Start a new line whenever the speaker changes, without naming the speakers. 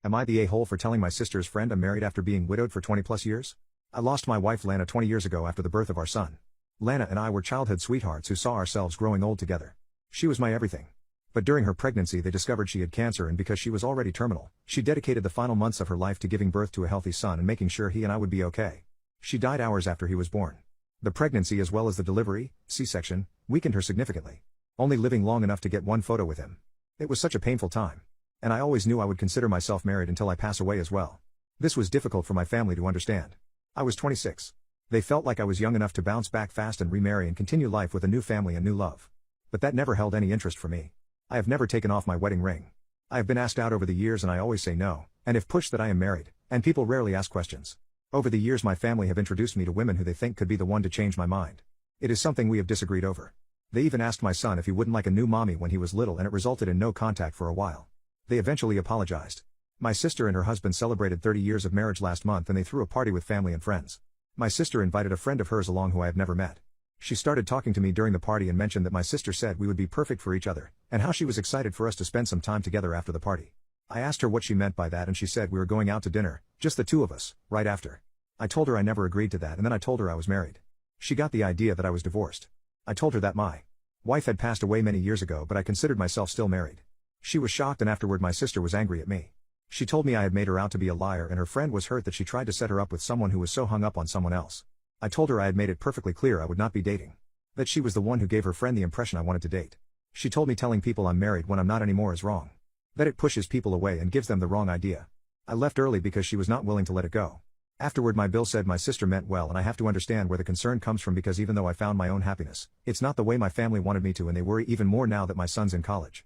Am I the a-hole for telling my sister's friend I'm married after being widowed for 20 plus years? I lost my wife Lana 20 years ago after the birth of our son. Lana and I were childhood sweethearts who saw ourselves growing old together. She was my everything. But during her pregnancy they discovered she had cancer, and because she was already terminal, she dedicated the final months of her life to giving birth to a healthy son and making sure he and I would be okay. She died hours after he was born. The pregnancy as well as the delivery, C-section, weakened her significantly. Only living long enough to get one photo with him. It was such a painful time. And I always knew I would consider myself married until I pass away as well. This was difficult for my family to understand. I was 26. They felt like I was young enough to bounce back fast and remarry and continue life with a new family and new love. But that never held any interest for me. I have never taken off my wedding ring. I have been asked out over the years and I always say no, and if pushed that I am married, and people rarely ask questions. Over the years my family have introduced me to women who they think could be the one to change my mind. It is something we have disagreed over. They even asked my son if he wouldn't like a new mommy when he was little, and it resulted in no contact for a while. They eventually apologized. My sister and her husband celebrated 30 years of marriage last month and they threw a party with family and friends. My sister invited a friend of hers along who I have never met. She started talking to me during the party and mentioned that my sister said we would be perfect for each other, and how she was excited for us to spend some time together after the party. I asked her what she meant by that and she said we were going out to dinner, just the two of us, right after. I told her I never agreed to that, and then I told her I was married. She got the idea that I was divorced. I told her that my wife had passed away many years ago, but I considered myself still married. She was shocked, and afterward my sister was angry at me. She told me I had made her out to be a liar, and her friend was hurt that she tried to set her up with someone who was so hung up on someone else. I told her I had made it perfectly clear I would not be dating. That she was the one who gave her friend the impression I wanted to date. She told me telling people I'm married when I'm not anymore is wrong. That it pushes people away and gives them the wrong idea. I left early because she was not willing to let it go. Afterward my bill said my sister meant well, and I have to understand where the concern comes from, because even though I found my own happiness, it's not the way my family wanted me to, and they worry even more now that my son's in college.